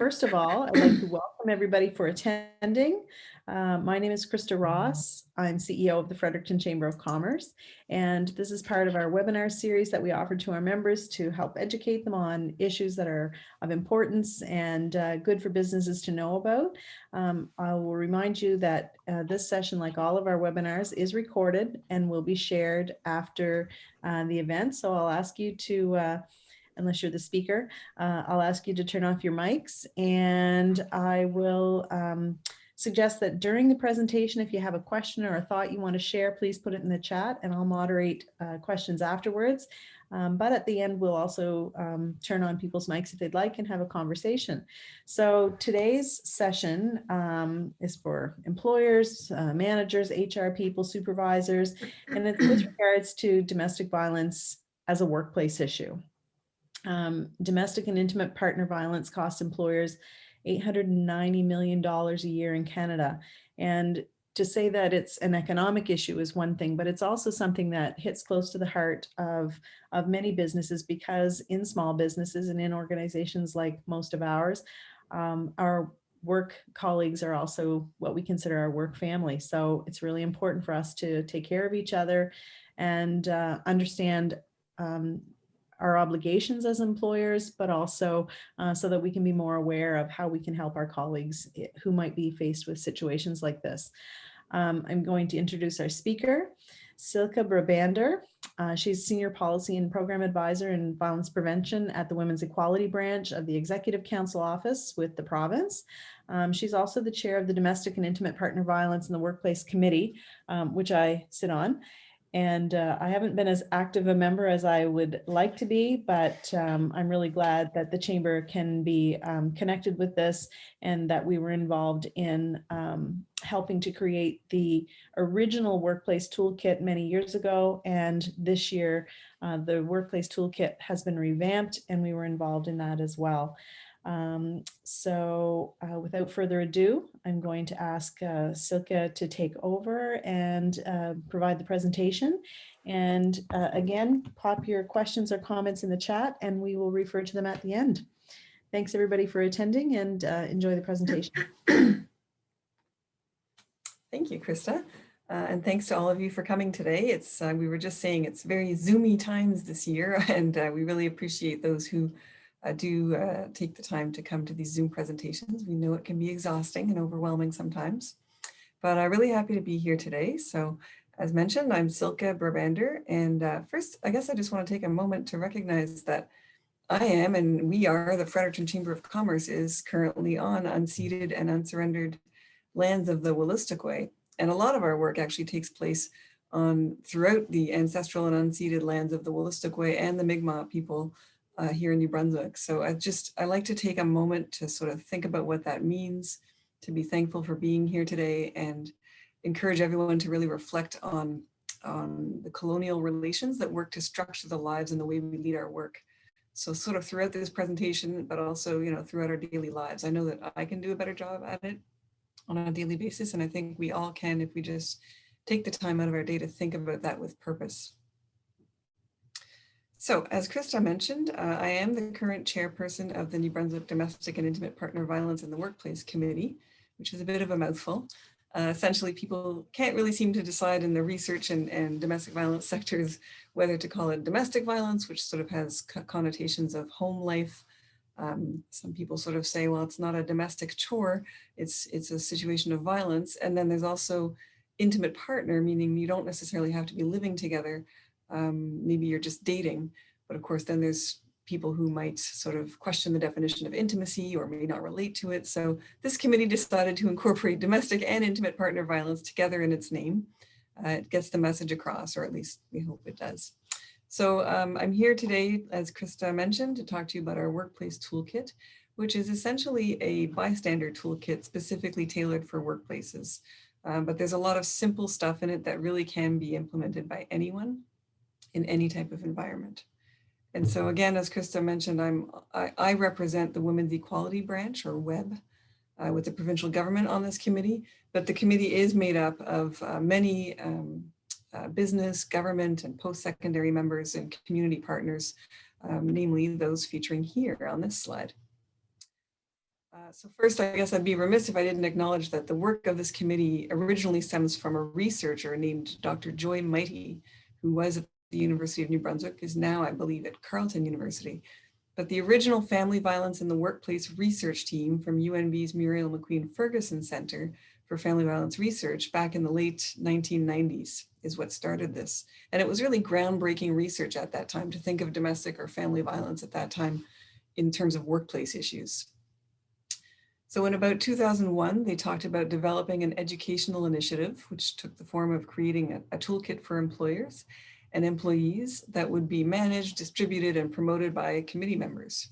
First of all, I'd like to welcome everybody for attending. My name is Krista Ross. I'm CEO of the Fredericton Chamber of Commerce, and this is part of our webinar series that we offer to our members to help educate them on issues that are of importance and good for businesses to know about. I will remind you that this session, like all of our webinars, is recorded and will be shared after the event. So I'll ask you to unless you're the speaker, I'll ask you to turn off your mics, and I will suggest that during the presentation, if you have a question or a thought you want to share, please put it in the chat and I'll moderate questions afterwards. But at the end, we'll also turn on people's mics if they'd like and have a conversation. So today's session is for employers, managers, HR people, supervisors, and it's with regards to domestic violence as a workplace issue. Domestic and intimate partner violence costs employers $890 million a year in Canada. And to say that it's an economic issue is one thing, but it's also something that hits close to the heart of many businesses, because in small businesses and in organizations like most of ours, our work colleagues are also what we consider our work family. So it's really important for us to take care of each other and understand our obligations as employers, but also so that we can be more aware of how we can help our colleagues who might be faced with situations like this. I'm going to introduce our speaker, Silke Brabander. She's Senior Policy and Program Advisor in Violence Prevention at the Women's Equality Branch of the Executive Council Office with the province. She's also the chair of the Domestic and Intimate Partner Violence in the Workplace Committee, which I sit on. And I haven't been as active a member as I would like to be, but I'm really glad that the Chamber can be connected with this and that we were involved in helping to create the original Workplace Toolkit many years ago. And this year, the Workplace Toolkit has been revamped and we were involved in that as well. Without further ado, I'm going to ask Silke to take over and provide the presentation. And again, pop your questions or comments in the chat and we will refer to them at the end. Thanks everybody for attending and enjoy the presentation. Thank you, Krista. And thanks to all of you for coming today. It's we were just saying it's very Zoomy times this year, and we really appreciate those who do take the time to come to these Zoom presentations. We know it can be exhausting and overwhelming sometimes, but I'm really happy to be here today. So as mentioned, I'm Silke Brabander, and first, I guess I just want to take a moment to recognize that I am, and we are, the Fredericton Chamber of Commerce is currently on unceded and unsurrendered lands of the Wolastoqey. And a lot of our work actually takes place throughout the ancestral and unceded lands of the Wolastoqey and the Mi'kmaq people here in New Brunswick. So I like to take a moment to sort of think about what that means, to be thankful for being here today, and encourage everyone to really reflect on the colonial relations that work to structure the lives and the way we lead our work. So sort of throughout this presentation, but also, you know, throughout our daily lives, I know that I can do a better job at it on a daily basis. And I think we all can if we just take the time out of our day to think about that with purpose. So as Krista mentioned, I am the current chairperson of the New Brunswick Domestic and Intimate Partner Violence in the Workplace Committee, which is a bit of a mouthful. Essentially, people can't really seem to decide in the research and domestic violence sectors whether to call it domestic violence, which sort of has connotations of home life. Some people sort of say, well, it's not a domestic chore, it's a situation of violence. And then there's also intimate partner, meaning you don't necessarily have to be living together. Maybe you're just dating, but of course then there's people who might sort of question the definition of intimacy or may not relate to it. So this committee decided to incorporate domestic and intimate partner violence together in its name. It gets the message across, or at least we hope it does. So I'm here today, as Krista mentioned, to talk to you about our Workplace Toolkit, which is essentially a bystander toolkit specifically tailored for workplaces. But there's a lot of simple stuff in it that really can be implemented by anyone in any type of environment. And so again, as Krista mentioned, I represent the Women's Equality Branch, or WEB, with the provincial government on this committee, but the committee is made up of many business, government, and post-secondary members and community partners, namely those featuring here on this slide. So first, I guess I'd be remiss if I didn't acknowledge that the work of this committee originally stems from a researcher named Dr. Joy Mighty, who was at the University of New Brunswick, is now, I believe, at Carleton University. But the original Family Violence in the Workplace research team from UNB's Muriel McQueen Ferguson Center for Family Violence Research back in the late 1990s is what started this. And it was really groundbreaking research at that time to think of domestic or family violence at that time in terms of workplace issues. So in about 2001, they talked about developing an educational initiative, which took the form of creating a toolkit for employers and employees that would be managed, distributed, and promoted by committee members.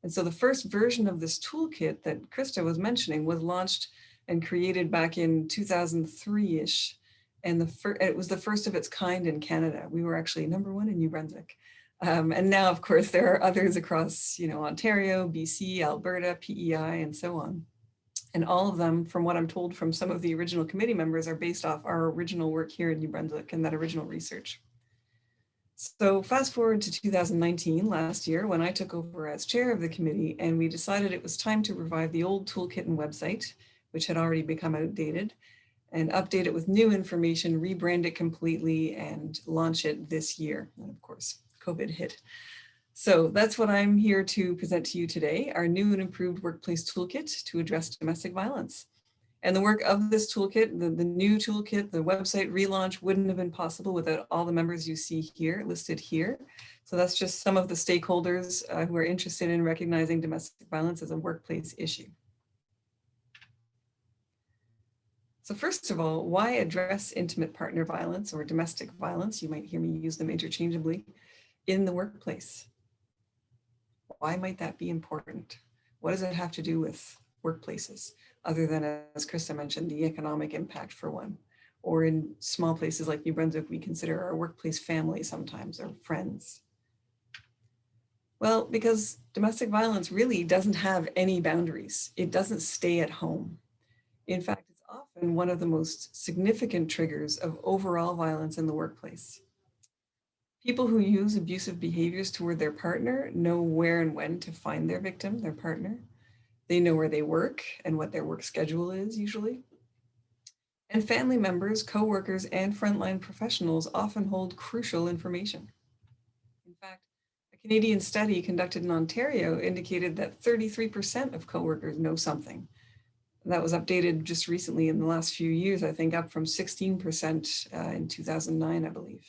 And so the first version of this toolkit that Krista was mentioning was launched and created back in 2003-ish. And it was the first of its kind in Canada. We were actually #1 in New Brunswick. And now, of course, there are others across, Ontario, BC, Alberta, PEI, and so on. And all of them, from what I'm told from some of the original committee members, are based off our original work here in New Brunswick and that original research. So fast forward to 2019, last year, when I took over as chair of the committee, and we decided it was time to revive the old toolkit and website, which had already become outdated, and update it with new information, rebrand it completely, and launch it this year. And of course, COVID hit. So that's what I'm here to present to you today, our new and improved workplace toolkit to address domestic violence. And the work of this toolkit, the new toolkit, the website relaunch wouldn't have been possible without all the members you see here, listed here. So that's just some of the stakeholders who are interested in recognizing domestic violence as a workplace issue. So first of all, why address intimate partner violence or domestic violence? You might hear me use them interchangeably in the workplace. Why might that be important? What does it have to do with workplaces, other than, as Krista mentioned, the economic impact for one? Or in small places like New Brunswick, we consider our workplace family sometimes, or friends. Well, because domestic violence really doesn't have any boundaries. It doesn't stay at home. In fact, it's often one of the most significant triggers of overall violence in the workplace. People who use abusive behaviors toward their partner know where and when to find their victim, their partner. They know where they work and what their work schedule is usually. And family members, coworkers, and frontline professionals often hold crucial information. In fact, a Canadian study conducted in Ontario indicated that 33% of coworkers know something. That was updated just recently in the last few years, I think, up from 16% in 2009, I believe.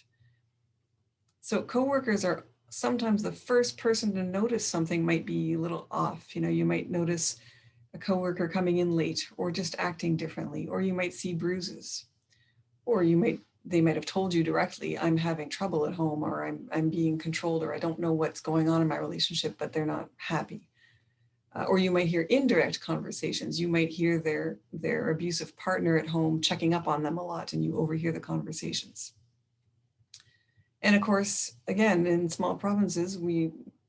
So coworkers are sometimes the first person to notice something might be a little off. You might notice a coworker coming in late or just acting differently, or you might see bruises, or they might have told you directly, I'm having trouble at home, or I'm being controlled, or I don't know what's going on in my relationship, but they're not happy. Or you might hear indirect conversations. You might hear their abusive partner at home checking up on them a lot, and you overhear the conversations. And of course, again, in small provinces,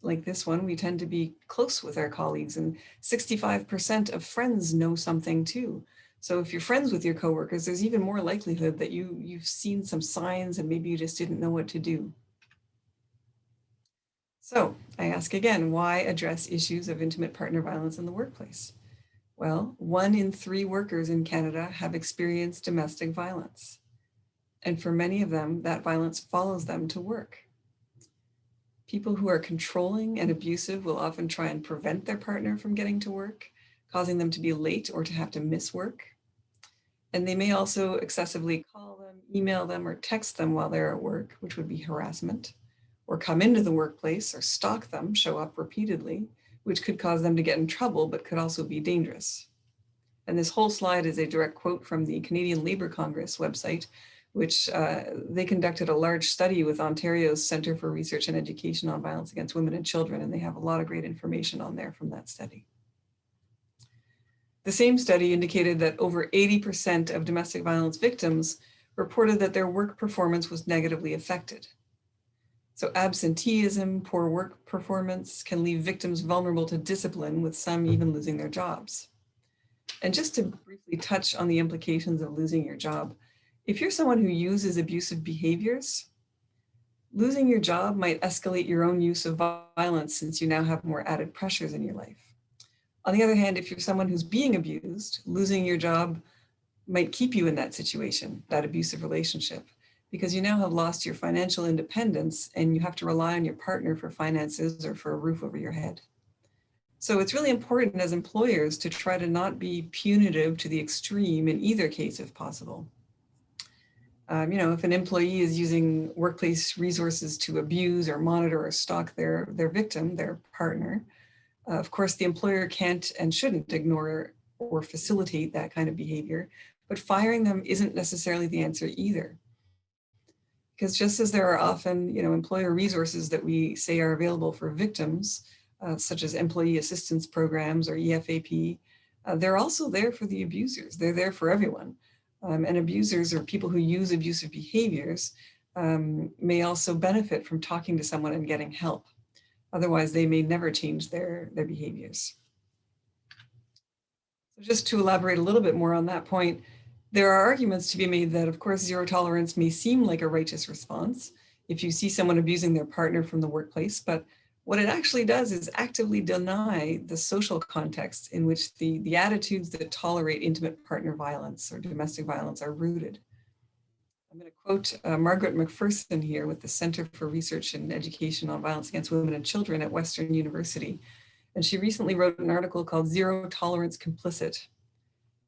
like this one, we tend to be close with our colleagues, and 65% of friends know something too. So if you're friends with your coworkers, there's even more likelihood that you've seen some signs and maybe you just didn't know what to do. So I ask again, why address issues of intimate partner violence in the workplace? Well, 1 in 3 workers in Canada have experienced domestic violence. And for many of them, that violence follows them to work. People who are controlling and abusive will often try and prevent their partner from getting to work, causing them to be late or to have to miss work. And they may also excessively call them, email them, or text them while they're at work, which would be harassment, or come into the workplace or stalk them, show up repeatedly, which could cause them to get in trouble, but could also be dangerous. And this whole slide is a direct quote from the Canadian Labour Congress website, which they conducted a large study with Ontario's Centre for Research and Education on Violence Against Women and Children, and they have a lot of great information on there from that study. The same study indicated that over 80% of domestic violence victims reported that their work performance was negatively affected. So absenteeism, poor work performance can leave victims vulnerable to discipline, with some even losing their jobs. And just to briefly touch on the implications of losing your job, if you're someone who uses abusive behaviors, losing your job might escalate your own use of violence, since you now have more added pressures in your life. On the other hand, if you're someone who's being abused, losing your job might keep you in that situation, that abusive relationship, because you now have lost your financial independence and you have to rely on your partner for finances or for a roof over your head. So it's really important as employers to try to not be punitive to the extreme in either case if possible. If an employee is using workplace resources to abuse or monitor or stalk their victim, their partner, of course, the employer can't and shouldn't ignore or facilitate that kind of behavior, but firing them isn't necessarily the answer either. Because just as there are often, employer resources that we say are available for victims, such as employee assistance programs or EFAP, they're also there for the abusers. They're there for everyone. And abusers, or people who use abusive behaviors, may also benefit from talking to someone and getting help. Otherwise, they may never change their behaviors. So just to elaborate a little bit more on that point, there are arguments to be made that, of course, zero tolerance may seem like a righteous response if you see someone abusing their partner from the workplace, but what it actually does is actively deny the social context in which the attitudes that tolerate intimate partner violence or domestic violence are rooted. I'm going to quote Margaret McPherson here with the Center for Research and Education on Violence Against Women and Children at Western University. And she recently wrote an article called Zero Tolerance Complicit.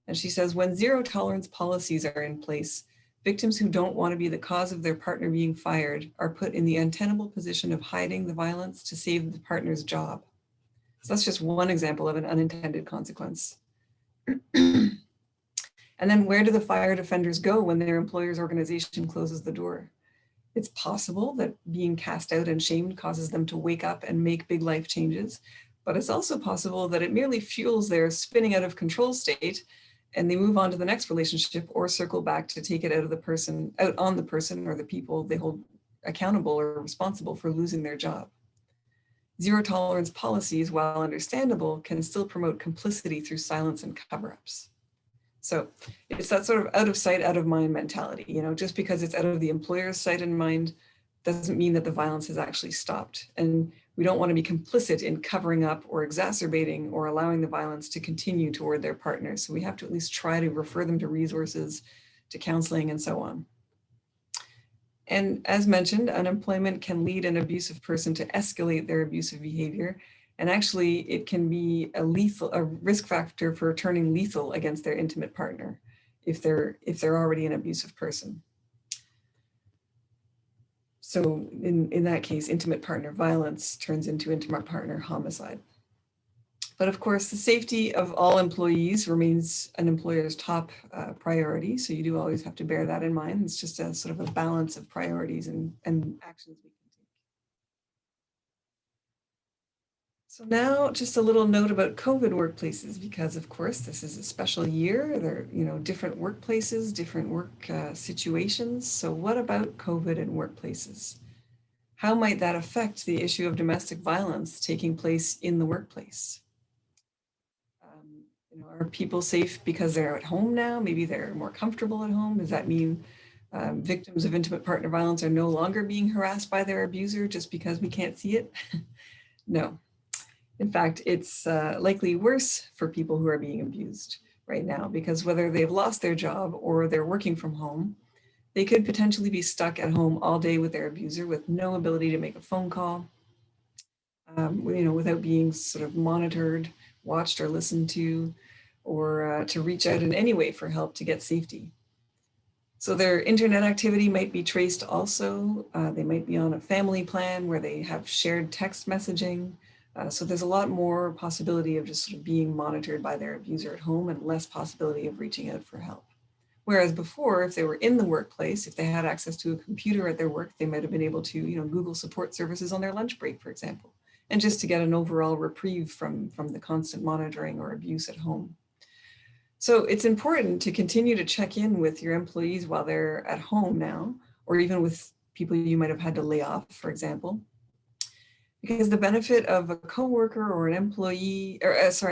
And she says, when zero tolerance policies are in place, victims who don't want to be the cause of their partner being fired are put in the untenable position of hiding the violence to save the partner's job. So that's just one example of an unintended consequence. And then where do the fired offenders go when their employer's organization closes the door? It's possible that being cast out and shamed causes them to wake up and make big life changes, but it's also possible that it merely fuels their spinning out of control state and they move on to the next relationship or circle back to take it out on the person or the people they hold accountable or responsible for losing their job. Zero tolerance policies, while understandable, can still promote complicity through silence and cover-ups. So it's that sort of out of sight, out of mind mentality. Just because it's out of the employer's sight and mind doesn't mean that the violence has actually stopped. And we don't want to be complicit in covering up or exacerbating or allowing the violence to continue toward their partners. So we have to at least try to refer them to resources, to counseling, and so on. And as mentioned, unemployment can lead an abusive person to escalate their abusive behavior. And actually, it can be a risk factor for turning lethal against their intimate partner if they're already an abusive person. So in that case, intimate partner violence turns into intimate partner homicide. But of course, the safety of all employees remains an employer's top priority. So you do always have to bear that in mind. It's just a sort of a balance of priorities and actions we can take. So now just a little note about COVID workplaces, because of course this is a special year. There are different workplaces, different work situations. So what about COVID in workplaces? How might that affect the issue of domestic violence taking place in the workplace? Are people safe because they're at home now? Maybe they're more comfortable at home. Does that mean victims of intimate partner violence are no longer being harassed by their abuser just because we can't see it? No. In fact, it's likely worse for people who are being abused right now, because whether they've lost their job or they're working from home, they could potentially be stuck at home all day with their abuser with no ability to make a phone call, without being sort of monitored, watched, or listened to, or to reach out in any way for help to get safety. So their internet activity might be traced also. They might be on a family plan where they have shared text messaging. So there's a lot more possibility of just sort of being monitored by their abuser at home and less possibility of reaching out for help. Whereas before, if they were in the workplace, if they had access to a computer at their work, they might have been able to, Google support services on their lunch break, for example, and just to get an overall reprieve from the constant monitoring or abuse at home. So it's important to continue to check in with your employees while they're at home now, or even with people you might have had to lay off, for example, because the benefit of a coworker or an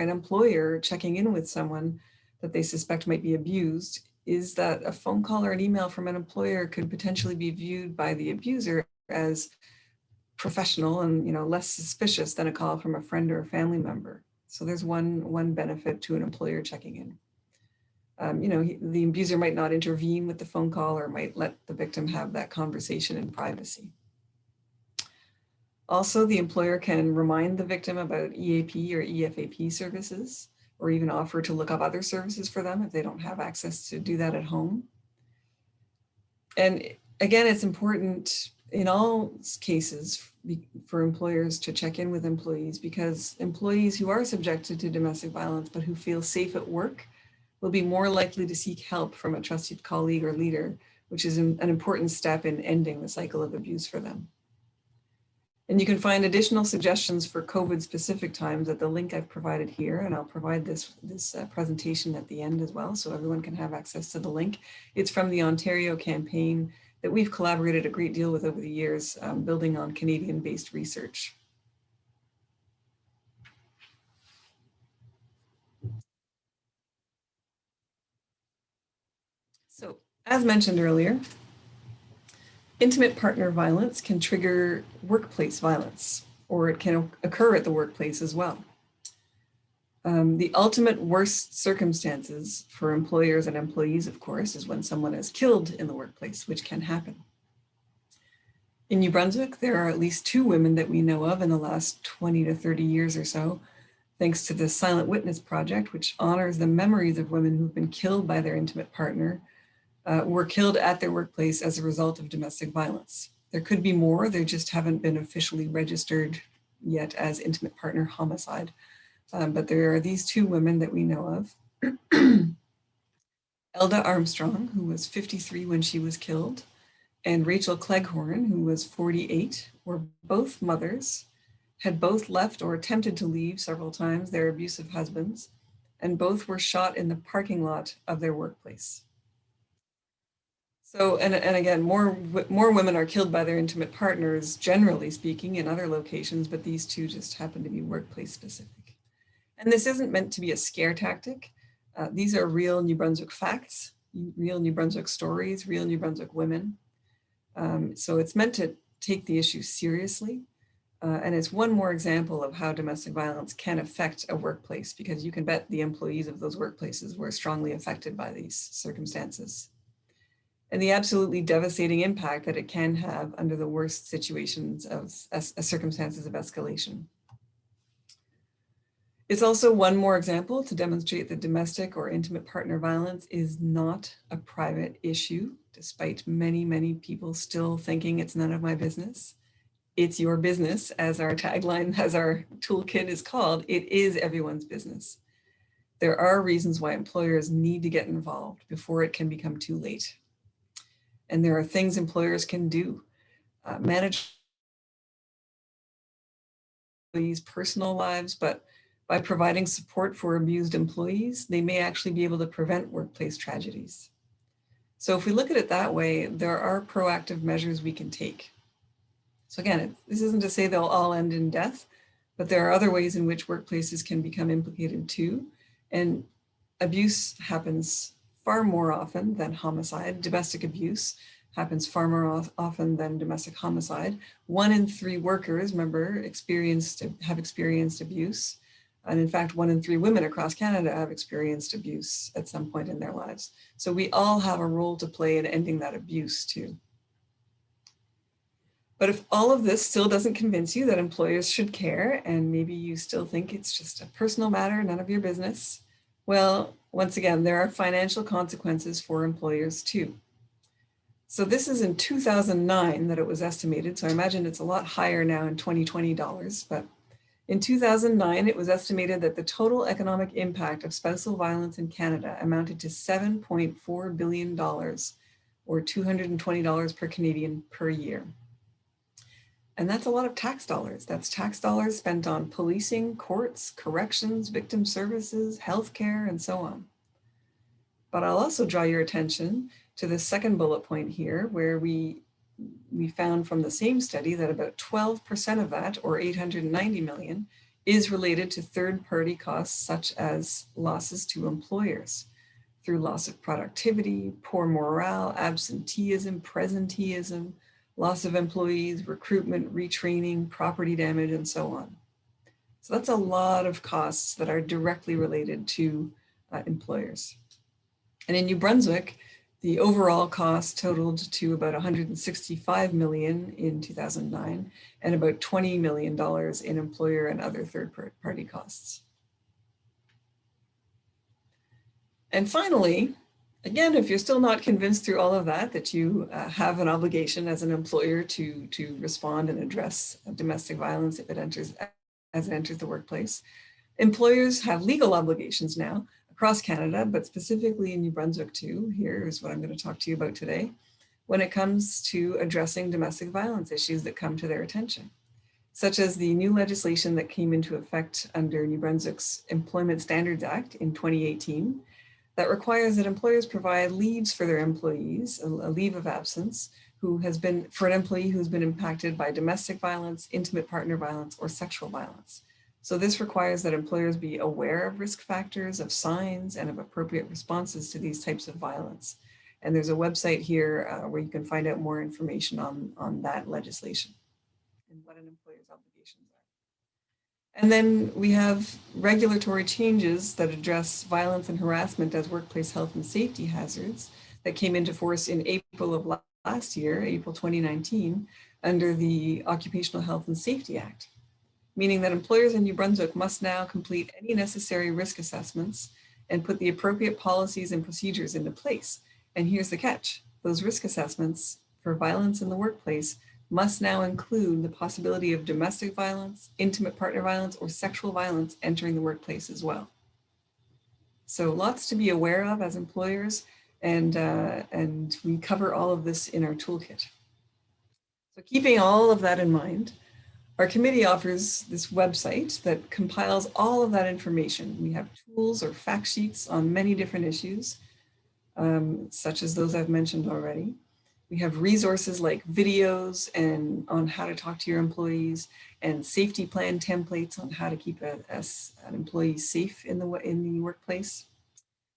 employer checking in with someone that they suspect might be abused is that a phone call or an email from an employer could potentially be viewed by the abuser as professional and less suspicious than a call from a friend or a family member. So there's one benefit to an employer checking in. The abuser might not intervene with the phone call or might let the victim have that conversation in privacy. Also, the employer can remind the victim about EAP or EFAP services, or even offer to look up other services for them if they don't have access to do that at home. And again, it's important in all cases for employers to check in with employees, because employees who are subjected to domestic violence but who feel safe at work will be more likely to seek help from a trusted colleague or leader, which is an important step in ending the cycle of abuse for them. And you can find additional suggestions for COVID-specific times at the link I've provided here, and I'll provide this presentation at the end as well, so everyone can have access to the link. It's from the Ontario campaign that we've collaborated a great deal with over the years, building on Canadian-based research. So, as mentioned earlier, intimate partner violence can trigger workplace violence, or it can occur at the workplace as well. The ultimate worst circumstances for employers and employees, of course, is when someone is killed in the workplace, which can happen. In New Brunswick, there are at least 2 women that we know of in the last 20 to 30 years or so, thanks to the Silent Witness Project, which honors the memories of women who've been killed by their intimate partner, were killed at their workplace as a result of domestic violence. There could be more, they just haven't been officially registered yet as intimate partner homicide. But there are these 2 women that we know of. Elda Armstrong, who was 53 when she was killed, and Rachel Cleghorn, who was 48, were both mothers, had both left or attempted to leave several times their abusive husbands, and both were shot in the parking lot of their workplace. So, and again, more women are killed by their intimate partners, generally speaking, in other locations, but these 2 just happen to be workplace specific. And this isn't meant to be a scare tactic. These are real New Brunswick facts, real New Brunswick stories, real New Brunswick women. So it's meant to take the issue seriously. And it's one more example of how domestic violence can affect a workplace, because you can bet the employees of those workplaces were strongly affected by these circumstances, and the absolutely devastating impact that it can have under the worst situations of circumstances of escalation. It's also one more example to demonstrate that domestic or intimate partner violence is not a private issue, despite many, many people still thinking it's none of my business. It's your business, as our tagline, as our toolkit is called. It is everyone's business. There are reasons why employers need to get involved before it can become too late. And there are things employers can do. Manage employees' personal lives, but by providing support for abused employees, they may actually be able to prevent workplace tragedies. So if we look at it that way, there are proactive measures we can take. So again, this isn't to say they'll all end in death, but there are other ways in which workplaces can become implicated too. And abuse happens far more often than homicide. Domestic abuse happens far more often than domestic homicide. 1 in 3 workers, remember, have experienced abuse. And in fact, 1 in 3 women across Canada have experienced abuse at some point in their lives. So we all have a role to play in ending that abuse too. But if all of this still doesn't convince you that employers should care, and maybe you still think it's just a personal matter, none of your business, well, once again, there are financial consequences for employers too. So this is in 2009 that it was estimated. So I imagine it's a lot higher now in 2020 dollars, but in 2009, it was estimated that the total economic impact of spousal violence in Canada amounted to $7.4 billion, or $220 per Canadian per year. And that's a lot of tax dollars. That's tax dollars spent on policing, courts, corrections, victim services, healthcare, and so on. But I'll also draw your attention to the second bullet point here, where we found from the same study that about 12% of that, or 890 million, is related to third-party costs such as losses to employers through loss of productivity, poor morale, absenteeism, presenteeism, loss of employees, recruitment, retraining, property damage, and so on. So that's a lot of costs that are directly related to employers. And in New Brunswick, the overall cost totaled to about 165 million in 2009 and about $20 million in employer and other third-party costs. And finally, again, if you're still not convinced through all of that you have an obligation as an employer to respond and address domestic violence if it enters the workplace, employers have legal obligations now across Canada, but specifically in New Brunswick too. Here is what I'm going to talk to you about today when it comes to addressing domestic violence issues that come to their attention, such as the new legislation that came into effect under New Brunswick's Employment Standards Act in 2018 that requires that employers provide leaves for their employees, a leave of absence, for an employee who's been impacted by domestic violence, intimate partner violence, or sexual violence. So this requires that employers be aware of risk factors, of signs, and of appropriate responses to these types of violence. And there's a website here where you can find out more information on that legislation and what an employer's obligations are. And then we have regulatory changes that address violence and harassment as workplace health and safety hazards that came into force in April of last year, April 2019, under the Occupational Health and Safety Act, meaning that employers in New Brunswick must now complete any necessary risk assessments and put the appropriate policies and procedures into place. And here's the catch: those risk assessments for violence in the workplace must now include the possibility of domestic violence, intimate partner violence, or sexual violence entering the workplace as well. So lots to be aware of as employers, and we cover all of this in our toolkit. So keeping all of that in mind, our committee offers this website that compiles all of that information. We have tools or fact sheets on many different issues, such as those I've mentioned already. We have resources like videos and on how to talk to your employees, and safety plan templates on how to keep an employee safe in the workplace.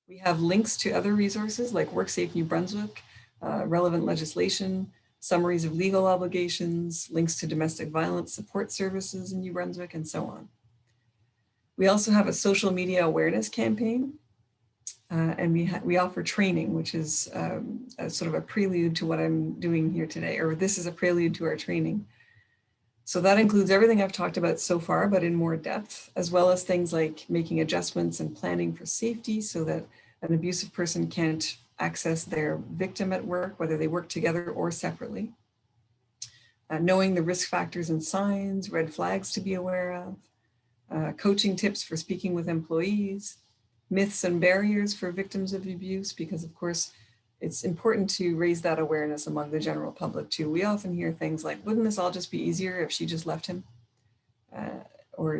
We have links to other resources like WorkSafe New Brunswick, relevant legislation, summaries of legal obligations, links to domestic violence support services in New Brunswick, and so on. We also have a social media awareness campaign. And we offer training, which is a sort of a prelude to what I'm doing here today, or this is a prelude to our training. So that includes everything I've talked about so far, but in more depth, as well as things like making adjustments and planning for safety so that an abusive person can't access their victim at work, whether they work together or separately. Knowing the risk factors and signs, red flags to be aware of, coaching tips for speaking with employees, myths and barriers for victims of abuse, because of course it's important to raise that awareness among the general public too. We often hear things like, wouldn't this all just be easier if she just left him? Or,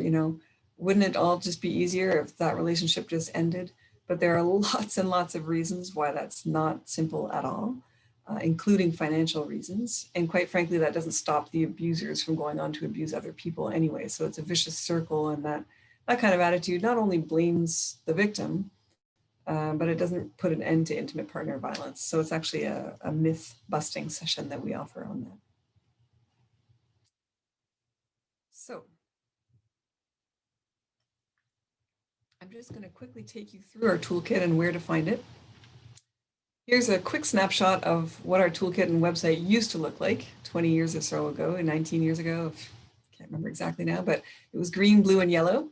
wouldn't it all just be easier if that relationship just ended? But there are lots and lots of reasons why that's not simple at all, including financial reasons. And quite frankly, that doesn't stop the abusers from going on to abuse other people anyway. So it's a vicious circle, and that kind of attitude not only blames the victim, but it doesn't put an end to intimate partner violence. So it's actually a myth busting session that we offer on that. So I'm just going to quickly take you through our toolkit and where to find it. Here's a quick snapshot of what our toolkit and website used to look like 20 years or so ago, 19 years ago. I can't remember exactly now, but it was green, blue, and yellow.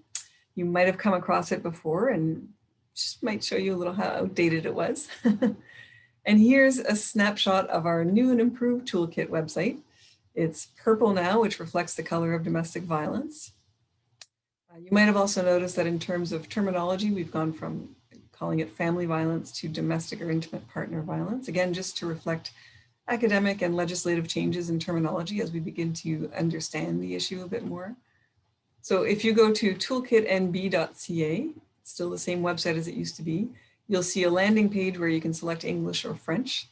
You might have come across it before, and just might show you a little how outdated it was. And here's a snapshot of our new and improved toolkit website. It's purple now, which reflects the color of domestic violence. You might have also noticed that in terms of terminology, we've gone from calling it family violence to domestic or intimate partner violence. Again, just to reflect academic and legislative changes in terminology as we begin to understand the issue a bit more. So if you go to toolkitnb.ca, still the same website as it used to be, you'll see a landing page where you can select English or French.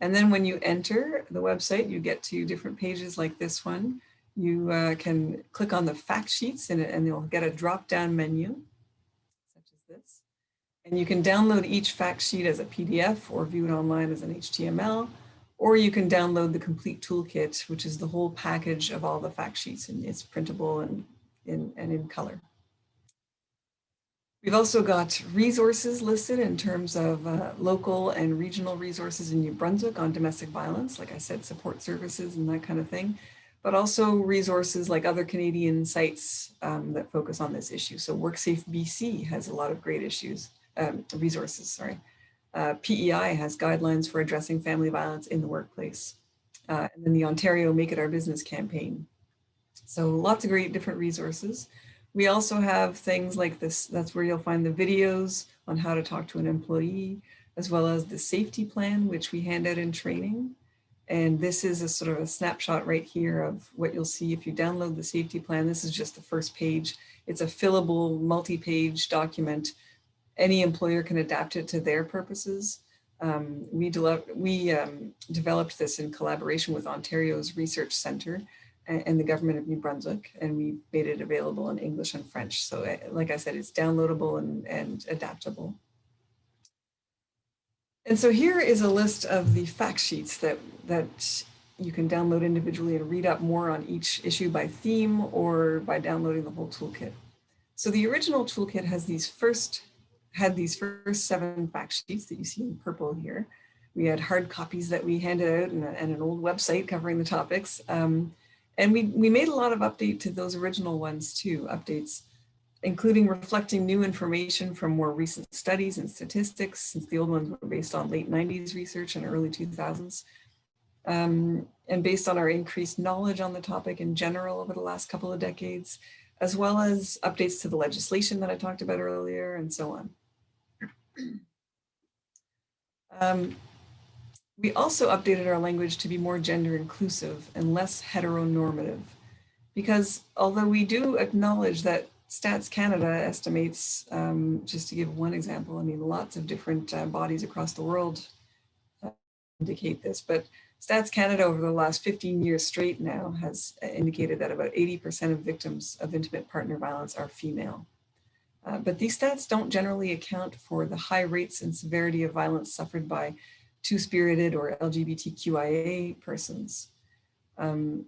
And then when you enter the website, you get to different pages like this one. You can click on the fact sheets and you'll get a drop-down menu, such as this. And you can download each fact sheet as a PDF or view it online as an HTML, or you can download the complete toolkit, which is the whole package of all the fact sheets, and it's printable and in color. We've also got resources listed in terms of local and regional resources in New Brunswick on domestic violence, like I said, support services and that kind of thing, but also resources like other Canadian sites that focus on this issue. So WorkSafe BC has a lot of great resources, sorry. PEI has guidelines for addressing family violence in the workplace. And then the Ontario Make It Our Business campaign. So lots of great different resources. We also have things like this, that's where you'll find the videos on how to talk to an employee, as well as the safety plan, which we hand out in training. And this is a sort of a snapshot right here of what you'll see if you download the safety plan. This is just the first page. It's a fillable multi-page document. Any employer can adapt it to their purposes. We developed this in collaboration with Ontario's Research Centre and the government of New Brunswick, and we made it available in English and French. So like I said, it's downloadable and adaptable. And so here is a list of the fact sheets that you can download individually and read up more on each issue by theme or by downloading the whole toolkit. So the original toolkit had these first 7 fact sheets that you see in purple here. We had hard copies that we handed out and an old website covering the topics. And we made a lot of update to those original ones too, updates, including reflecting new information from more recent studies and statistics, since the old ones were based on late 90s research and early 2000s. And based on our increased knowledge on the topic in general over the last couple of decades, as well as updates to the legislation that I talked about earlier and so on. We also updated our language to be more gender inclusive and less heteronormative, because although we do acknowledge that Stats Canada estimates, just to give one example, I mean, lots of different bodies across the world indicate this, but Stats Canada over the last 15 years straight now has indicated that about 80% of victims of intimate partner violence are female. But these stats don't generally account for the high rates and severity of violence suffered by two-spirited or LGBTQIA persons. And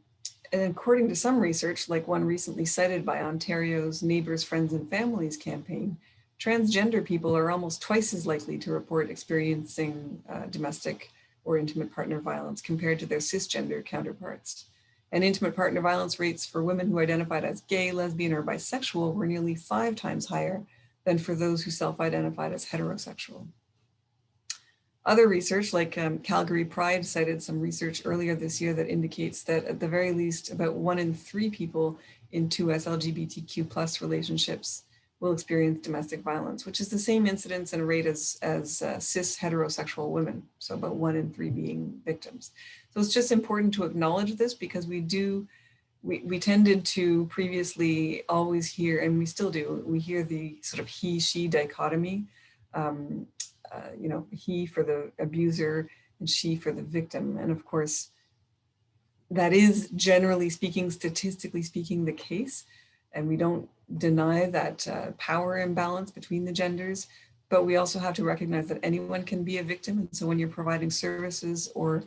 according to some research, like one recently cited by Ontario's Neighbours, Friends and Families campaign, transgender people are almost twice as likely to report experiencing domestic or intimate partner violence compared to their cisgender counterparts. And intimate partner violence rates for women who identified as gay, lesbian, or bisexual were nearly 5 times higher than for those who self-identified as heterosexual. Other research, like Calgary Pride cited some research earlier this year that indicates that at the very least, about 1 in 3 people in 2S LGBTQ+ relationships will experience domestic violence, which is the same incidence and rate as cis heterosexual women. So about 1 in 3 being victims. So it's just important to acknowledge this, because we tended to previously always hear, and we still do, we hear the sort of he-she dichotomy. You know, he for the abuser and she for the victim. And of course, that is generally speaking, statistically speaking, the case. And we don't deny that power imbalance between the genders, but we also have to recognize that anyone can be a victim. And so when you're providing services or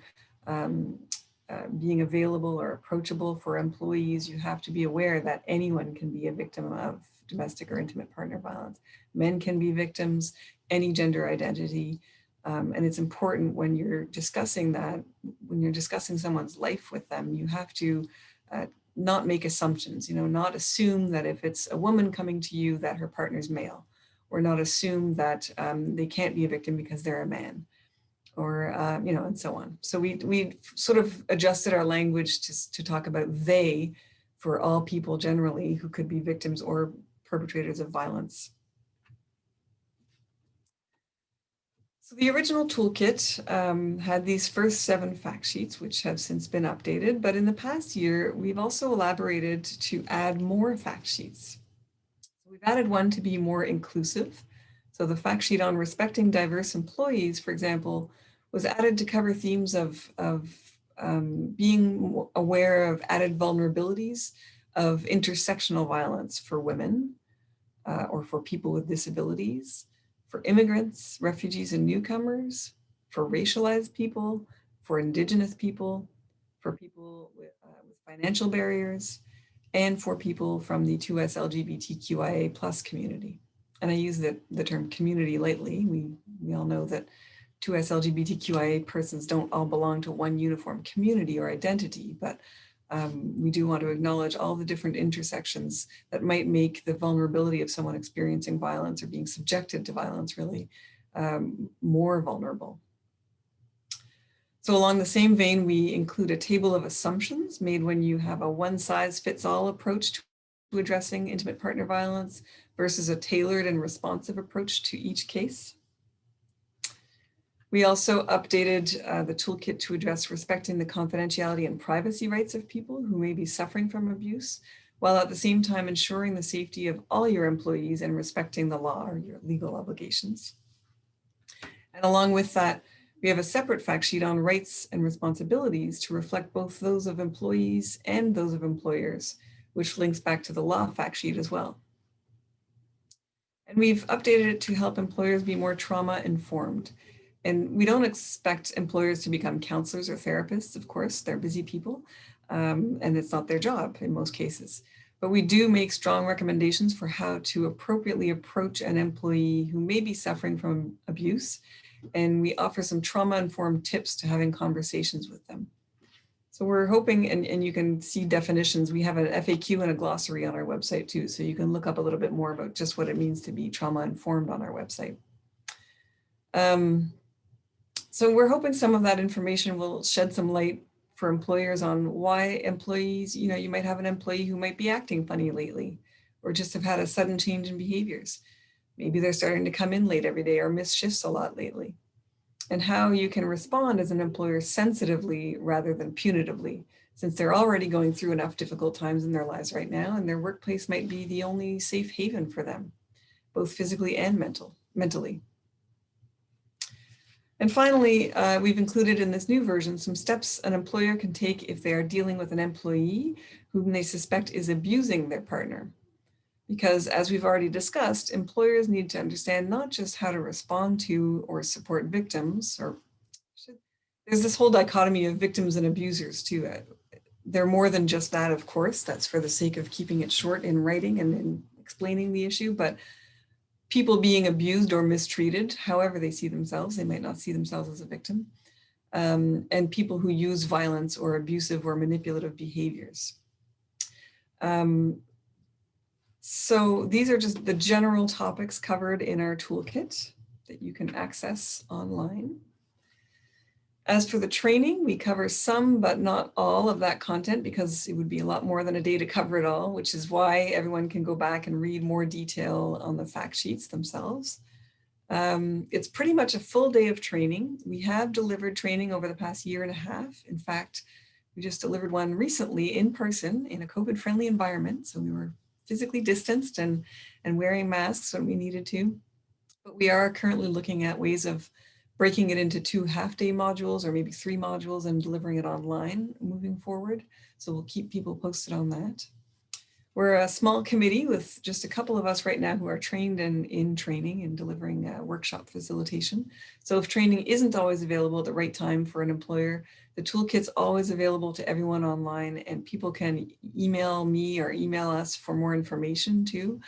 being available or approachable for employees, you have to be aware that anyone can be a victim of domestic or intimate partner violence. Men can be victims, any gender identity. And it's important when you're discussing that, when you're discussing someone's life with them, you have to not make assumptions, you know, not assume that if it's a woman coming to you that her partner's male, or not assume that they can't be a victim because they're a man, or, you know, and so on. So we sort of adjusted our language to talk about they for all people generally who could be victims or perpetrators of violence. So the original toolkit had these first 7 fact sheets, which have since been updated. But in the past year, we've also elaborated to add more fact sheets. So we've added one to be more inclusive. So the fact sheet on respecting diverse employees, for example, was added to cover themes of being aware of added vulnerabilities of intersectional violence for women or for people with disabilities, for immigrants, refugees and newcomers, for racialized people, for Indigenous people, for people with financial barriers, and for people from the 2S LGBTQIA+ community. And I use the term community lightly. We all know that 2S LGBTQIA persons don't all belong to one uniform community or identity, but we do want to acknowledge all the different intersections that might make the vulnerability of someone experiencing violence or being subjected to violence really more vulnerable. So along the same vein, we include a table of assumptions made when you have a one-size-fits-all approach to addressing intimate partner violence versus a tailored and responsive approach to each case. We also updated the toolkit to address respecting the confidentiality and privacy rights of people who may be suffering from abuse, while at the same time ensuring the safety of all your employees and respecting the law or your legal obligations. And along with that, we have a separate fact sheet on rights and responsibilities to reflect both those of employees and those of employers, which links back to the law fact sheet as well. And we've updated it to help employers be more trauma informed. And we don't expect employers to become counselors or therapists, of course, they're busy people, and it's not their job in most cases. But we do make strong recommendations for how to appropriately approach an employee who may be suffering from abuse. And we offer some trauma-informed tips to having conversations with them. So we're hoping, and you can see definitions, we have an FAQ and a glossary on our website too, so you can look up a little bit more about just what it means to be trauma-informed on our website. So we're hoping some of that information will shed some light for employers on why employees, you might have an employee who might be acting funny lately, or just have had a sudden change in behaviors. Maybe they're starting to come in late every day or miss shifts a lot lately. And how you can respond as an employer sensitively rather than punitively, since they're already going through enough difficult times in their lives right now, and their workplace might be the only safe haven for them, both physically and mentally. And finally, we've included in this new version some steps an employer can take if they are dealing with an employee whom they suspect is abusing their partner. Because as we've already discussed, employers need to understand not just how to respond to or support victims, there's this whole dichotomy of victims and abusers too. They're more than just that, of course, that's for the sake of keeping it short in writing and in explaining the issue, but people being abused or mistreated, however they see themselves, they might not see themselves as a victim, and people who use violence or abusive or manipulative behaviors. So these are just the general topics covered in our toolkit that you can access online. As for the training, we cover some but not all of that content because it would be a lot more than a day to cover it all, which is why everyone can go back and read more detail on the fact sheets themselves. It's pretty much a full day of training. We have delivered training over the past year and a half. In fact, we just delivered one recently in person in a COVID-friendly environment. So we were physically distanced and wearing masks when we needed to. But we are currently looking at ways of breaking it into 2 half-day modules or maybe 3 modules and delivering it online moving forward. So we'll keep people posted on that. We're a small committee with just a couple of us right now who are trained and in training and delivering workshop facilitation. So if training isn't always available at the right time for an employer, the toolkit's always available to everyone online, and people can email me or email us for more information too,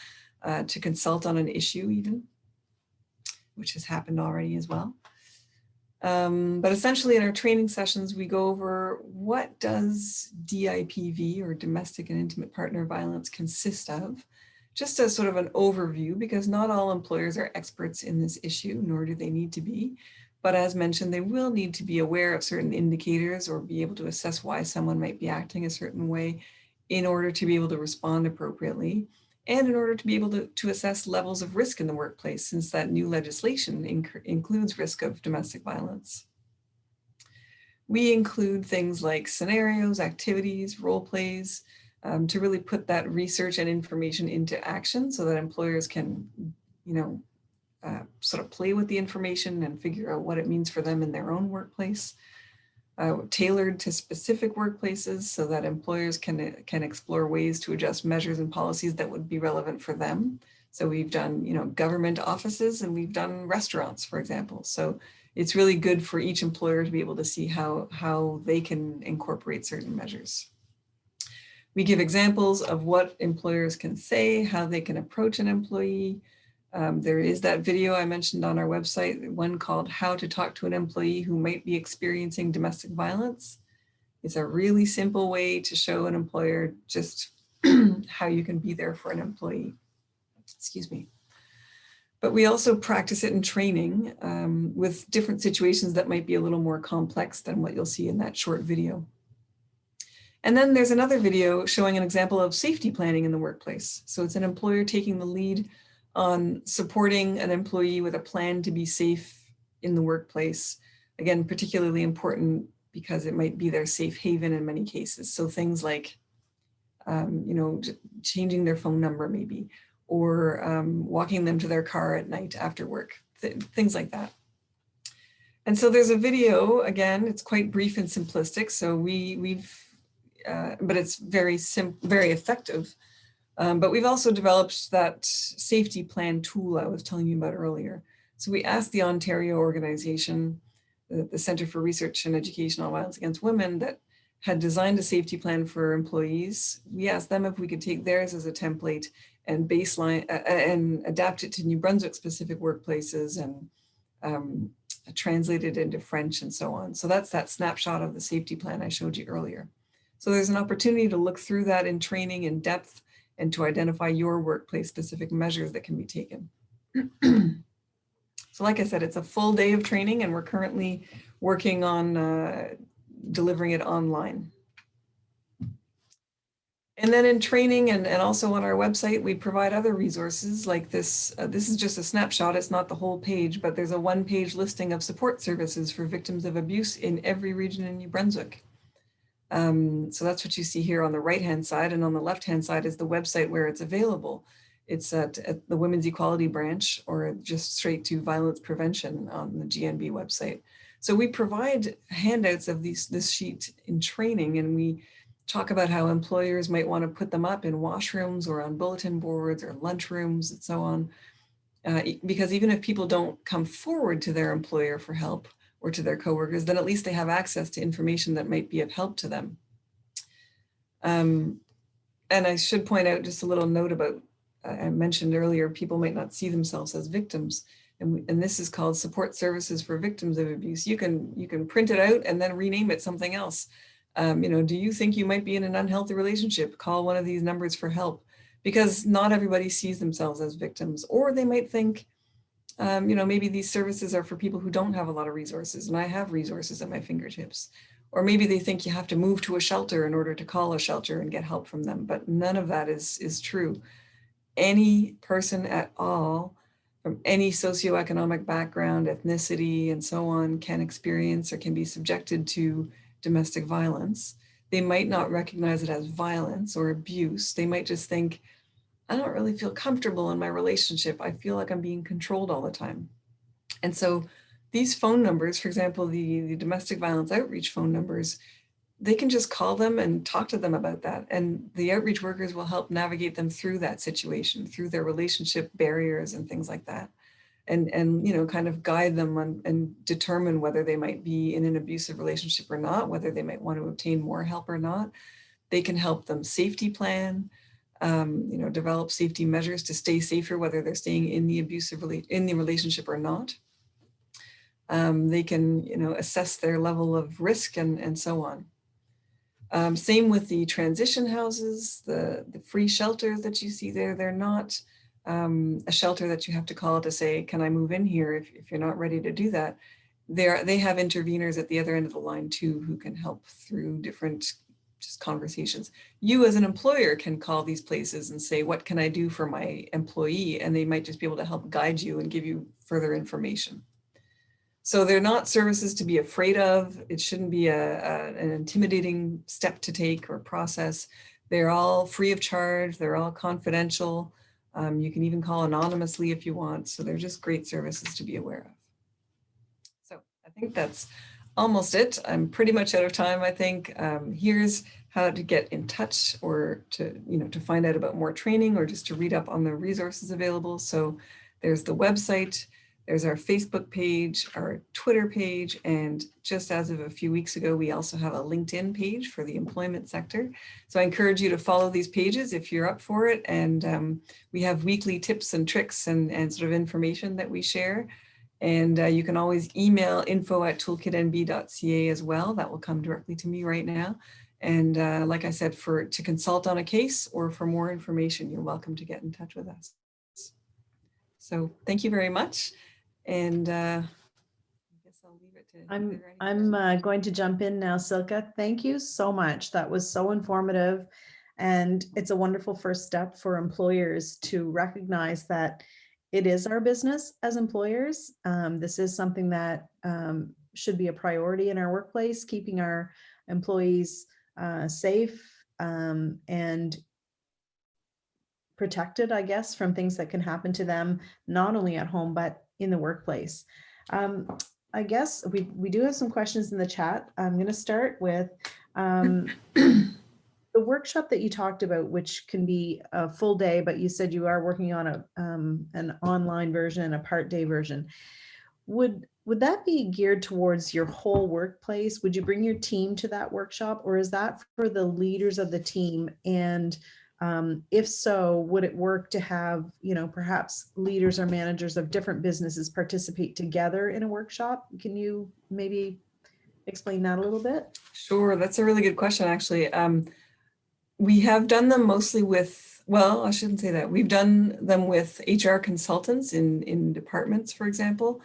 to consult on an issue even, which has happened already as well. But essentially in our training sessions, we go over what does DIPV or domestic and intimate partner violence consist of, just as sort of an overview, because not all employers are experts in this issue, nor do they need to be. But as mentioned, they will need to be aware of certain indicators or be able to assess why someone might be acting a certain way in order to be able to respond appropriately. And in order to be able to assess levels of risk in the workplace, since that new legislation includes risk of domestic violence. We include things like scenarios, activities, role plays, to really put that research and information into action so that employers can, sort of play with the information and figure out what it means for them in their own workplace. Tailored to specific workplaces so that employers can explore ways to adjust measures and policies that would be relevant for them. So we've done, government offices and we've done restaurants, for example. So it's really good for each employer to be able to see how they can incorporate certain measures. We give examples of what employers can say, how they can approach an employee. There is that video I mentioned on our website, one called How to Talk to an Employee Who Might Be Experiencing Domestic Violence. It's a really simple way to show an employer just how you can be there for an employee. Excuse me. But we also practice it in training with different situations that might be a little more complex than what you'll see in that short video. And then there's another video showing an example of safety planning in the workplace. So it's an employer taking the lead on supporting an employee with a plan to be safe in the workplace. Again, particularly important because it might be their safe haven in many cases. So things like, changing their phone number maybe, or walking them to their car at night after work, things like that. And so there's a video, again, it's quite brief and simplistic. So but it's very effective. But we've also developed that safety plan tool I was telling you about earlier. So we asked the Ontario organization, the Centre for Research and Education on Violence Against Women, that had designed a safety plan for employees. We asked them if we could take theirs as a template and baseline and adapt it to New Brunswick specific workplaces and translate it into French and so on. So that's that snapshot of the safety plan I showed you earlier. So there's an opportunity to look through that in training in depth and to identify your workplace specific measures that can be taken. So like I said, it's a full day of training and we're currently working on delivering it online. And then in training and also on our website, we provide other resources like this. This is just a snapshot, it's not the whole page, but there's a one-page listing of support services for victims of abuse in every region in New Brunswick. So that's what you see here on the right-hand side, and on the left-hand side is the website where it's available. It's at the Women's Equality branch or just straight to violence prevention on the GNB website. So we provide handouts of this sheet in training, and we talk about how employers might want to put them up in washrooms or on bulletin boards or lunchrooms and so on. Because even if people don't come forward to their employer for help or to their coworkers, then at least they have access to information that might be of help to them. And I should point out just a little note about, I mentioned earlier, people might not see themselves as victims. And this is called Support Services for Victims of Abuse. You can print it out and then rename it something else. Do you think you might be in an unhealthy relationship? Call one of these numbers for help, because not everybody sees themselves as victims, or they might think, maybe these services are for people who don't have a lot of resources, and I have resources at my fingertips. Or maybe they think you have to move to a shelter in order to call a shelter and get help from them, but none of that is true. Any person at all, from any socioeconomic background, ethnicity, and so on, can experience or can be subjected to domestic violence. They might not recognize it as violence or abuse. They might just think, I don't really feel comfortable in my relationship. I feel like I'm being controlled all the time. And so these phone numbers, for example, the domestic violence outreach phone numbers, they can just call them and talk to them about that. And the outreach workers will help navigate them through that situation, through their relationship barriers and things like that. And kind of guide them on, and determine whether they might be in an abusive relationship or not, whether they might want to obtain more help or not. They can help them safety plan, develop safety measures to stay safer, whether they're staying in the relationship or not. They can, assess their level of risk and so on. Same with the transition houses, the free shelters that you see there. They're not a shelter that you have to call to say, can I move in here if you're not ready to do that. They have interveners at the other end of the line too, who can help through different just conversations. You as an employer can call these places and say, what can I do for my employee? And they might just be able to help guide you and give you further information. So they're not services to be afraid of. It shouldn't be an intimidating step to take or process. They're all free of charge. They're all confidential. You can even call anonymously if you want. So they're just great services to be aware of. So I think that's almost it. I'm pretty much out of time, I think. Here's how to get in touch or to find out about more training or just to read up on the resources available. So there's the website. There's our Facebook page, our Twitter page, and just as of a few weeks ago, we also have a LinkedIn page for the employment sector. So I encourage you to follow these pages if you're up for it. And we have weekly tips and tricks and sort of information that we share. And you can always email info@toolkitnb.ca as well. That will come directly to me right now. And like I said, to consult on a case or for more information, you're welcome to get in touch with us. So thank you very much. And I guess I'll leave it to. I'm going to jump in now, Silke. Thank you so much. That was so informative. And it's a wonderful first step for employers to recognize that it is our business as employers. This is something that should be a priority in our workplace, keeping our employees safe and protected, I guess, from things that can happen to them, not only at home, but in the workplace. I guess we do have some questions in the chat. I'm going to start with the workshop that you talked about, which can be a full day, but you said you are working on an online version and a part-day version. Would that be geared towards your whole workplace? Would you bring your team to that workshop, or is that for the leaders of the team? And if so, would it work to have, perhaps leaders or managers of different businesses participate together in a workshop? Can you maybe explain that a little bit? Sure, that's a really good question, actually. We have done them mostly with, well, I shouldn't say that. We've done them with HR consultants in departments, for example,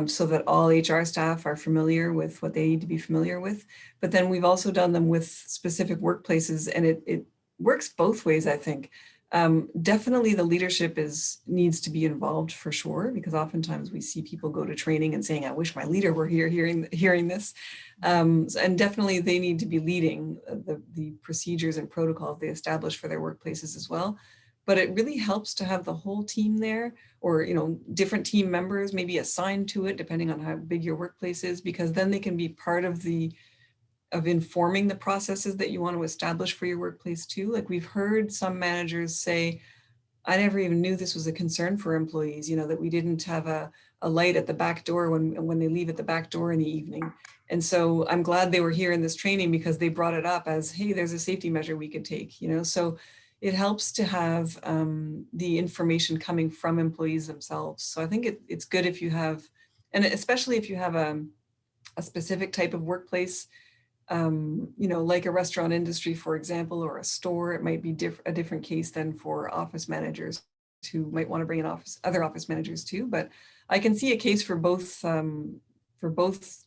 so that all HR staff are familiar with what they need to be familiar with. But then we've also done them with specific workplaces, and it works both ways, I think. Definitely the leadership needs to be involved for sure, because oftentimes we see people go to training and saying, I wish my leader were here hearing this. And definitely they need to be leading the procedures and protocols they establish for their workplaces as well. But it really helps to have the whole team there, or different team members maybe assigned to it, depending on how big your workplace is, because then they can be part of informing the processes that you want to establish for your workplace too. Like we've heard some managers say, I never even knew this was a concern for employees, that we didn't have a light at the back door when they leave at the back door in the evening. And so I'm glad they were here in this training, because they brought it up as, hey, there's a safety measure we could take, so it helps to have the information coming from employees themselves. So I think it's good if you have, and especially if you have a specific type of workplace, like a restaurant industry, for example, or a store, it might be a different case than for office managers who might want to bring in other office managers too. But I can see a case for both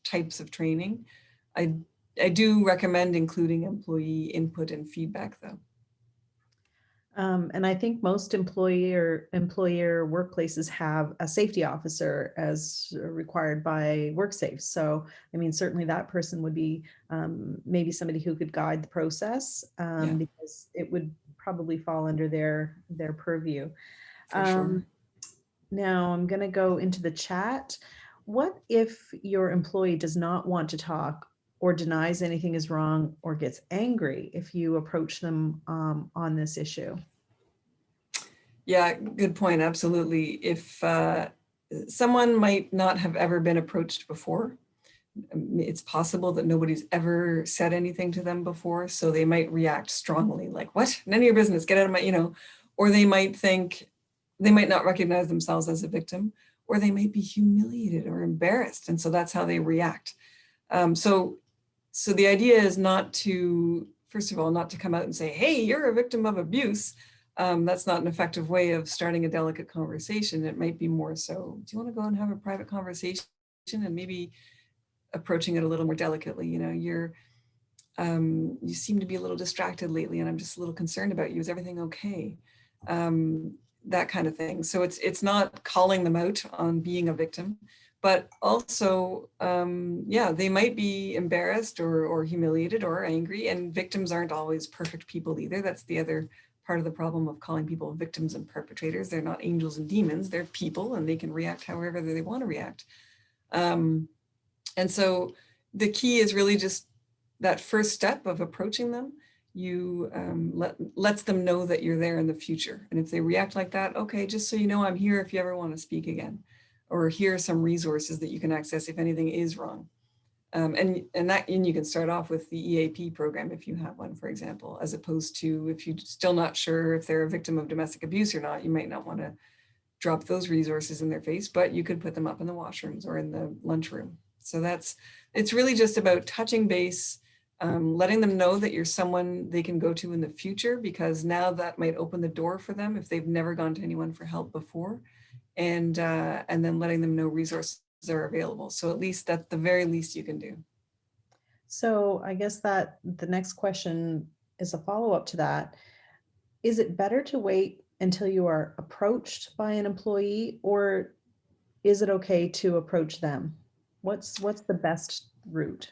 types of training. I do recommend including employee input and feedback though. And I think most employer workplaces have a safety officer as required by WorkSafe. So, I mean, certainly that person would be maybe somebody who could guide the process, because it would probably fall under their purview. For sure. Now I'm going to go into the chat. What if your employee does not want to talk, or denies anything is wrong, or gets angry if you approach them on this issue? Yeah, good point. Absolutely. If someone might not have ever been approached before, it's possible that nobody's ever said anything to them before, so they might react strongly, like, what? None of your business, get out of my, or they might not recognize themselves as a victim, or they might be humiliated or embarrassed, and so that's how they react. So the idea is first of all, not to come out and say, hey, you're a victim of abuse. That's not an effective way of starting a delicate conversation. It might be more so, do you want to go and have a private conversation, and maybe approaching it a little more delicately? You seem to be a little distracted lately, and I'm just a little concerned about you. Is everything okay? That kind of thing. So it's not calling them out on being a victim, but also, they might be embarrassed or humiliated or angry, and victims aren't always perfect people either. That's the other part of the problem of calling people victims and perpetrators. They're not angels and demons, they're people, and they can react however they want to react. And so the key is really just that first step of approaching them. You lets them know that you're there in the future. And if they react like that, okay, just so you know, I'm here if you ever want to speak again. or here are some resources that you can access if anything is wrong. And you can start off with the EAP program if you have one, for example, as opposed to if you're still not sure if they're a victim of domestic abuse or not, you might not want to drop those resources in their face, but you could put them up in the washrooms or in the lunchroom. So it's really just about touching base, letting them know that you're someone they can go to in the future, because now that might open the door for them if they've never gone to anyone for help before, and then letting them know resources are available. So at least that's the very least you can do. So I guess that the next question is a follow-up to that. Is it better to wait until you are approached by an employee, or is it okay to approach them? What's the best route?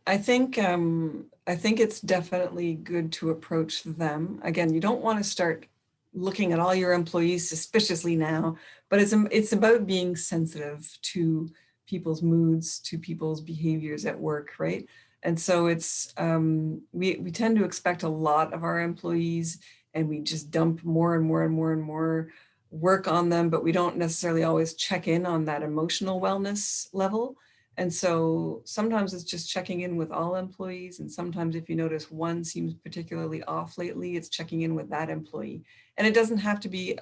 I think it's definitely good to approach them. Again, you don't want to start looking at all your employees suspiciously now, but it's about being sensitive to people's moods, to people's behaviors at work, right? And so it's we tend to expect a lot of our employees, and we just dump more and more and more and more work on them, but we don't necessarily always check in on that emotional wellness level. And so sometimes it's just checking in with all employees. And sometimes if you notice one seems particularly off lately, it's checking in with that employee. And it doesn't have to be,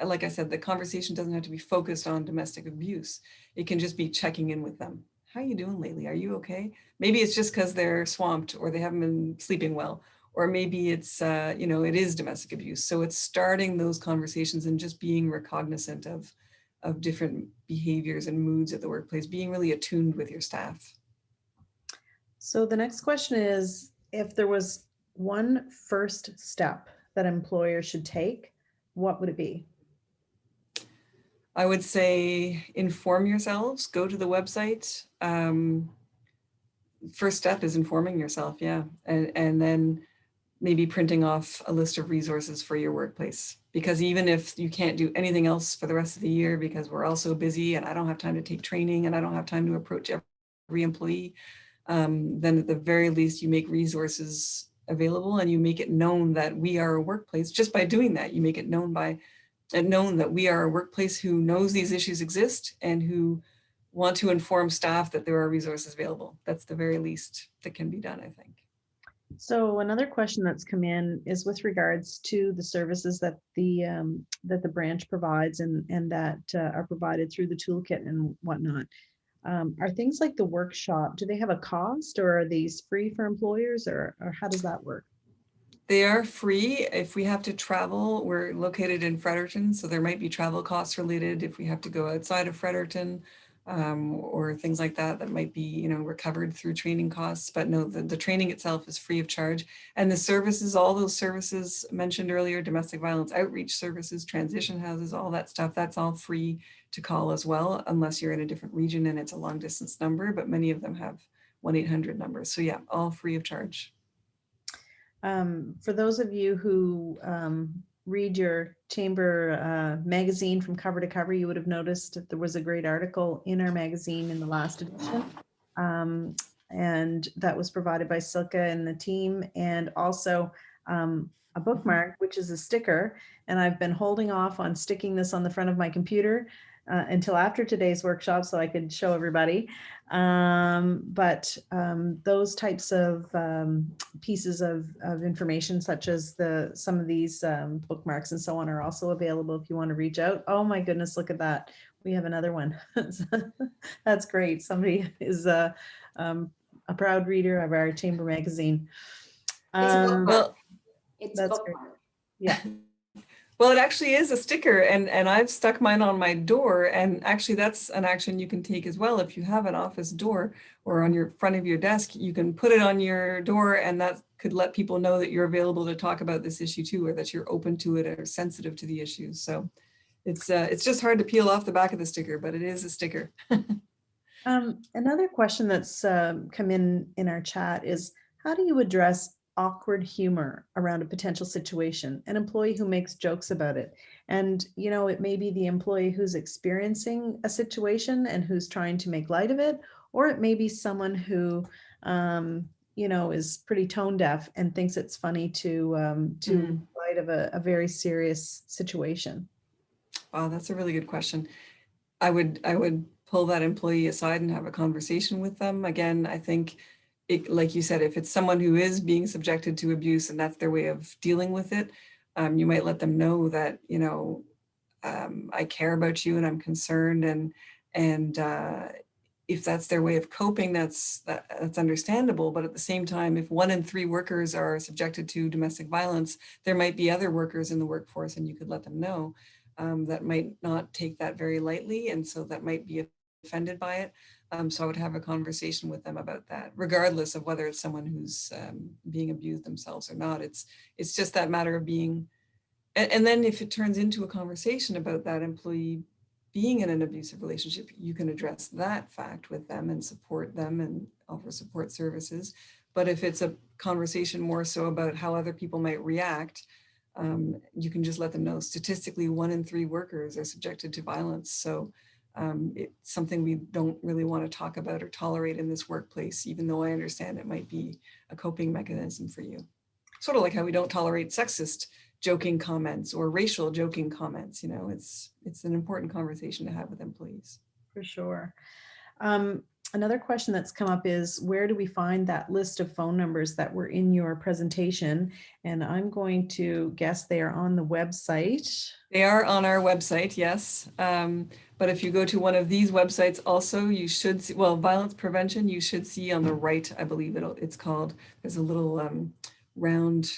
like I said, the conversation doesn't have to be focused on domestic abuse. It can just be checking in with them. How are you doing lately? Are you okay? Maybe it's just because they're swamped or they haven't been sleeping well. Or maybe it's, it is domestic abuse. So it's starting those conversations and just being recognizant of different behaviors and moods at the workplace, being really attuned with your staff. So the next question is, if there was one first step that employers should take, what would it be? I would say inform yourselves, go to the website. First step is informing yourself, yeah. And then maybe printing off a list of resources for your workplace. Because even if you can't do anything else for the rest of the year because we're all so busy and I don't have time to take training and I don't have time to approach every employee, then at the very least you make resources available and you make it known that we are a workplace. Just by doing that, you make it known that we are a workplace who knows these issues exist and who want to inform staff that there are resources available. That's the very least that can be done, I think. So another question that's come in is with regards to the services that the branch provides and that are provided through the toolkit and whatnot. Are things like the workshop, do they have a cost, or are these free for employers, or how does that work? They are free. If we have to travel, we're located in Fredericton, so there might be travel costs related if we have to go outside of Fredericton, or things like that that might be, recovered through training costs. But no, the training itself is free of charge. And the services, all those services mentioned earlier, domestic violence outreach services, transition houses, all that stuff, that's all free to call as well, unless you're in a different region and it's a long distance number, but many of them have 1-800 numbers. So yeah, all free of charge. For those of you who read your chamber magazine from cover to cover, you would have noticed that there was a great article in our magazine in the last edition. And that was provided by Silke and the team, and also a bookmark, which is a sticker. And I've been holding off on sticking this on the front of my computer until after today's workshop so I could show everybody. But those types of pieces of information, such as some of these bookmarks and so on, are also available if you want to reach out. Oh my goodness, look at that. We have another one. That's great. Somebody is a proud reader of our chamber magazine. It's a bookmark. Well, It's that's bookmark. great. Yeah. Well, it actually is a sticker, and I've stuck mine on my door, and actually that's an action you can take as well. If you have an office door or on your front of your desk, you can put it on your door, and that could let people know that you're available to talk about this issue too, or that you're open to it or sensitive to the issues. So it's just hard to peel off the back of the sticker, but it is a sticker. Another question that's come in our chat is, how do you address awkward humor around a potential situation, an employee who makes jokes about it? And, it may be the employee who's experiencing a situation and who's trying to make light of it, or it may be someone who, is pretty tone deaf and thinks it's funny to light of a very serious situation. Wow, that's a really good question. I would pull that employee aside and have a conversation with them. Again, I think like you said, if it's someone who is being subjected to abuse and that's their way of dealing with it, you might let them know that, I care about you and I'm concerned, and if that's their way of coping, that's understandable. But at the same time, if 1 in 3 workers are subjected to domestic violence, there might be other workers in the workforce, and you could let them know that might not take that very lightly, and so that might be offended by it. So I would have a conversation with them about that, regardless of whether it's someone who's being abused themselves or not. It's just that matter of being, and then if it turns into a conversation about that employee being in an abusive relationship, you can address that fact with them and support them and offer support services. But if it's a conversation more so about how other people might react, you can just let them know statistically 1 in 3 workers are subjected to violence. So it's something we don't really want to talk about or tolerate in this workplace, even though I understand it might be a coping mechanism for you. Sort of like how we don't tolerate sexist joking comments or racial joking comments. It's an important conversation to have with employees. For sure. Another question that's come up is, where do we find that list of phone numbers that were in your presentation? And I'm going to guess they are on the website. They are on our website, yes. But if you go to one of these websites also, you should see, well, violence prevention, you should see on the right, I believe it's called, there's a little round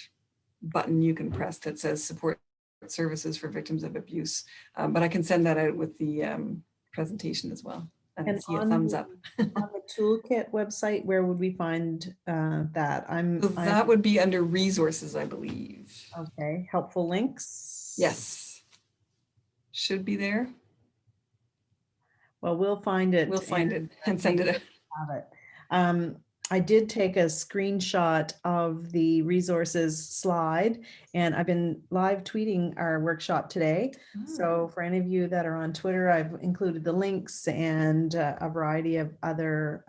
button you can press that says support services for victims of abuse. But I can send that out with the presentation as well. And see a thumbs up. On the Toolkit website, where would we find that? So that would be under resources, I believe. Okay, helpful links. Yes. Should be there. Well, we'll find it. We'll find it and send it out. Have it. I did take a screenshot of the resources slide, and I've been live tweeting our workshop today. So for any of you that are on Twitter, I've included the links and a variety of other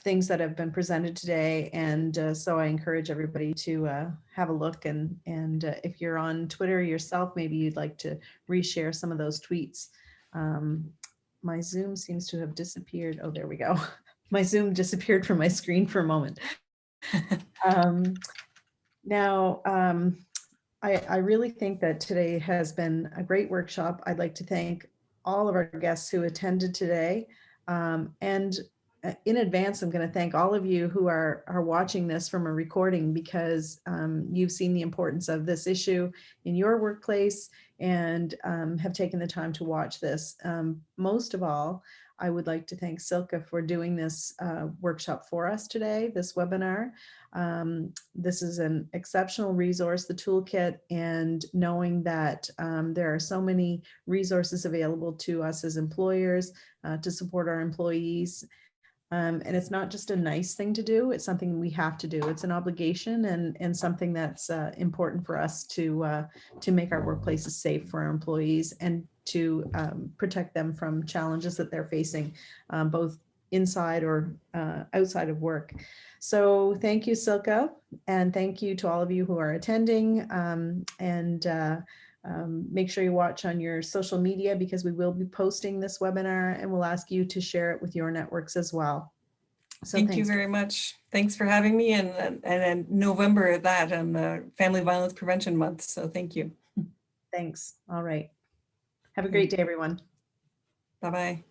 things that have been presented today. And so I encourage everybody to have a look. And if you're on Twitter yourself, maybe you'd like to reshare some of those tweets. My Zoom seems to have disappeared. Oh, there we go. My Zoom disappeared from my screen for a moment. Now, I really think that today has been a great workshop. I'd like to thank all of our guests who attended today. And in advance, I'm going to thank all of you who are watching this from a recording, because you've seen the importance of this issue in your workplace and have taken the time to watch this. Most of all, I would like to thank Silke for doing this workshop for us today, this webinar. This is an exceptional resource, the Toolkit, and knowing that there are so many resources available to us as employers to support our employees. And it's not just a nice thing to do, it's something we have to do. It's an obligation and something that's important for us to make our workplaces safe for our employees and to protect them from challenges that they're facing, both inside or outside of work. So thank you, Silke, and thank you to all of you who are attending. Make sure you watch on your social media, because we will be posting this webinar, and we'll ask you to share it with your networks as well. So thank you very much. Thanks for having me, and November at that, and the Family Violence Prevention Month. So thank you. Thanks. All right. Have a great day, everyone. Bye-bye.